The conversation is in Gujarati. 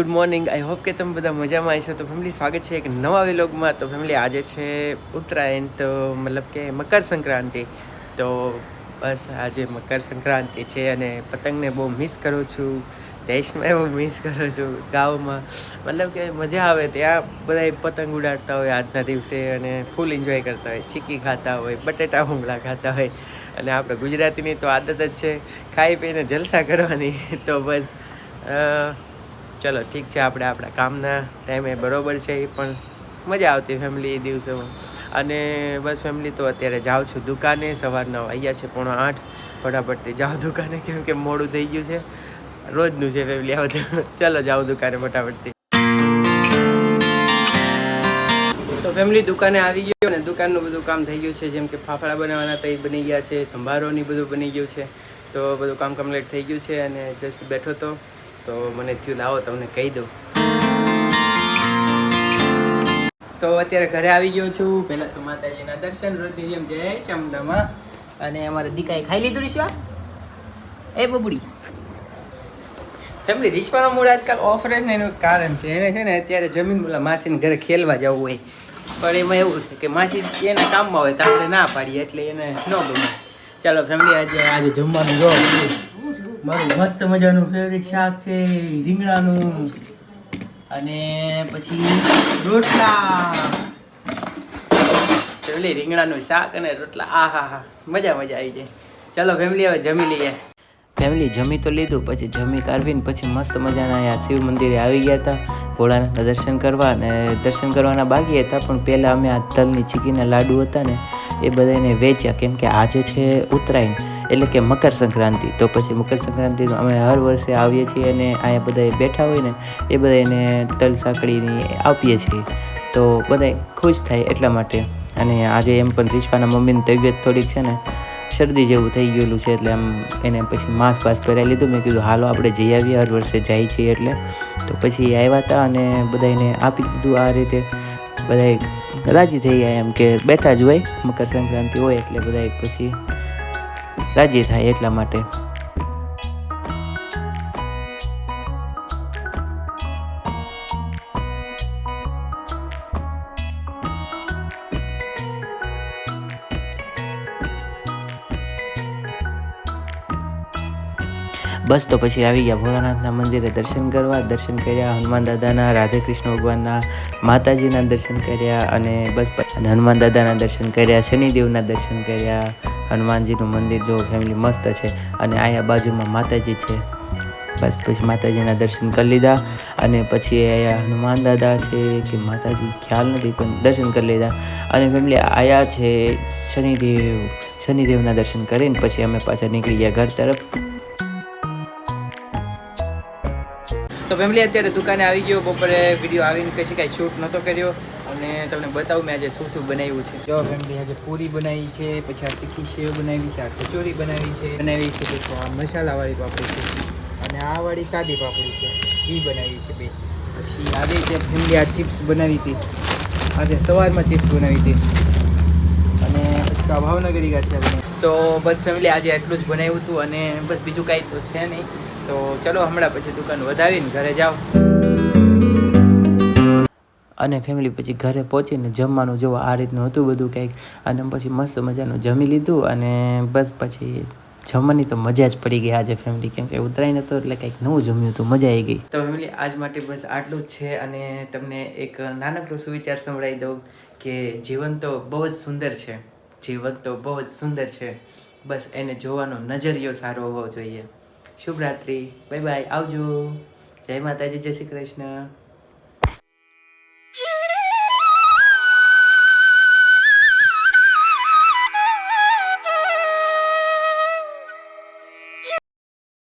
Good morning. આઈ હોપ કે તમે બધા મજામાં આવશો. તો ફેમિલી સ્વાગત છે એક નવા વ્લોગમાં. તો ફેમિલી આજે છે ઉત્તરાયણ, તો મતલબ કે મકર સંક્રાંતિ. તો બસ આજે મકર સંક્રાંતિ છે અને પતંગને બહુ મિસ કરું છું. દેશમાં એવું મિસ કરું છું, ગામમાં મતલબ કે મજા આવે. ત્યાં બધા પતંગ ઉડાડતા હોય આજના દિવસે અને ફૂલ એન્જોય કરતા હોય, ચીકી ખાતા હોય, બટેટા ભૂંગળા ખાતા હોય. અને આપણે ગુજરાતીની તો આદત જ છે ખાઈ પીને જલસા કરવાની. તો બસ ચલો ઠીક છે, આપણે આપણા કામના ટાઈમે બરાબર છે, એ પણ મજા આવતી ફેમિલી એ દિવસોમાં. અને બસ ફેમિલી તો અત્યારે જાઉં છું દુકાને. સવારના વાગ્યા છે 7:45. ફટાફટથી જાઓ દુકાને, કેમ કે મોડું થઈ ગયું છે. રોજનું છે ફેમિલી આ બધું. ચલો જાઓ દુકાને ફટાફટથી. તો ફેમિલી દુકાને આવી ગયો ને દુકાનનું બધું કામ થઈ ગયું છે. જેમ કે ફાફડા બનાવવાના તો એ બની ગયા છે, સંભારોની બધું બની ગયું છે. તો બધું કામ કમ્પ્લીટ થઈ ગયું છે અને જસ્ટ બેઠો તો મને થયું લાવો તમને કહી દઉં. તો અત્યારે ઘરે આવી ગયો છું. પહેલાં તો માતાજીના દર્શન રોજની જેમ જય ચામુંડામાં. અને અમારા દીકાએ ખાઈ લીધું રીશવા? એ બબુડી ફેમિલી રીશવાનો મૂડ આજકાલ ઓફ રહે ને એનું કારણ છે. એને છે ને અત્યારે જમીન બોલા માસીને ઘરે ખેલવા જવું હોય, પણ એમાં એવું છે કે માસી એના કામમાં હોય તો આપણે ના પાડીએ, એટલે એને ન ગમે. ચાલો ફેમિલી આજે જમવાનું જો મારું મસ્ત મજાનું ફેવરિટ શાક છે રીંગણાનું, અને પછી રોટલા. ફેમિલી રીંગણાનું શાક અને રોટલા, આહા મજા આવી જાય. ચાલો ફેમિલી હવે જમી લઈએ. ફેમિલી જમી તો લીધું, પછી જમી કાઢવીને પછી મસ્ત મજાના અહીંયા શિવ મંદિરે આવી ગયા હતા ભોળાનાથના દર્શન કરવા. અને દર્શન કરવાના બાકી હતા, પણ પહેલાં અમે આ તલની ચીકીના લાડુ હતા ને એ બધાને વેચ્યા, કેમ કે આજે છે ઉત્તરાયણ એટલે કે મકર સંક્રાંતિ. તો પછી મકર સંક્રાંતિનું અમે હર વર્ષે આવીએ છીએ અને અહીંયા બધા બેઠા હોય ને એ બધાને તલ સાંકળીની આપીએ છીએ, તો બધા ખુશ થાય એટલા માટે. અને આજે એમ પણ રીશવાના મમ્મીની તબિયત થોડીક છે ને શરદી જેવું થઈ ગયેલું છે, એટલે આમ એને પછી માસ્ક પહેરાવી લીધું. મેં કીધું હાલો આપણે જઈ આવીએ, હર વર્ષે જાય છીએ એટલે. તો પછી આવ્યા હતા અને બધાને આપી દીધું. આ રીતે બધા રાજી થઈ ગયા, એમ કે બેઠા જ હોય, મકર સંક્રાંતિ હોય એટલે બધા પછી રાજી થાય એટલા માટે. બસ તો પછી આવી ગયા ભોળાનાથના મંદિરે દર્શન કરવા. દર્શન કર્યા હનુમાન દાદાના, રાધે કૃષ્ણ ભગવાનના, માતાજીના દર્શન કર્યા. અને બસ અને હનુમાન દાદાના દર્શન કર્યા, શનિદેવના દર્શન કર્યા. હનુમાનજીનું મંદિર જો ફેમિલી મસ્ત છે, અને અહીંયા બાજુમાં માતાજી છે. બસ પછી માતાજીના દર્શન કરી લીધા. અને પછી અહીંયા હનુમાન દાદા છે કે માતાજી ખ્યાલ નથી, પણ દર્શન કરી લીધા. અને ફેમિલી આયા છે શનિદેવના દર્શન કરીને પછી અમે પાછા નીકળી ગયા ઘર તરફ. તો ફેમિલી અત્યારે દુકાને આવી ગયો. બપોરે વિડીયો આવીને પછી કાંઈ શૂટ નહોતો કર્યો, અને તમને બતાવું મેં આજે શું બનાવ્યું છે. જો ફેમિલી આજે પૂરી બનાવી છે, પછી આ તીખી સેવ બનાવી છે, આ કચોરી બનાવી છે, પછી આ મસાલાવાળી પાપડી છે, અને આ વાળી સાદી પાપડી છે એ બનાવી છે બે. પછી આવી રીતે ફેમિલી આ ચિપ્સ બનાવી હતી, આજે સવારમાં ચિપ્સ બનાવી હતી. અને પછી આ ભાવનગરી ગાંઠિયા બનાવી. તો બસ ફેમિલી આજે એટલું જ બનાવ્યું હતું, અને બસ બીજું કાંઈ તો છે નહીં. તો ચલો હમણાં પછી દુકાન વધાવીને ઘરે જાઓ. અને ફેમિલી પછી ઘરે પહોંચીને જમવાનું જો આ રીતનું હતું બધું કંઈક. અને પછી મસ્ત મજાનું જમી લીધું, અને બસ પછી જમવાની તો મજા જ પડી ગઈ આજે ફેમિલી, કેમ કે ઉત્તરાયણ હતો એટલે કંઈક નવું જમ્યું હતું, મજા આવી ગઈ. તો ફેમિલી આજ માટે બસ આટલું જ છે. અને તમને એક નાનકડો સુવિચાર સંભળાવી દઉં કે જીવન તો બહુ જ સુંદર છે, જીવન તો બહુ જ સુંદર છે, બસ એને જોવાનો નજરિયો સારો હોવો જોઈએ. શુભરાત્રિ, બાય બાય, આવજો, જય માતાજી, જય શ્રી કૃષ્ણ.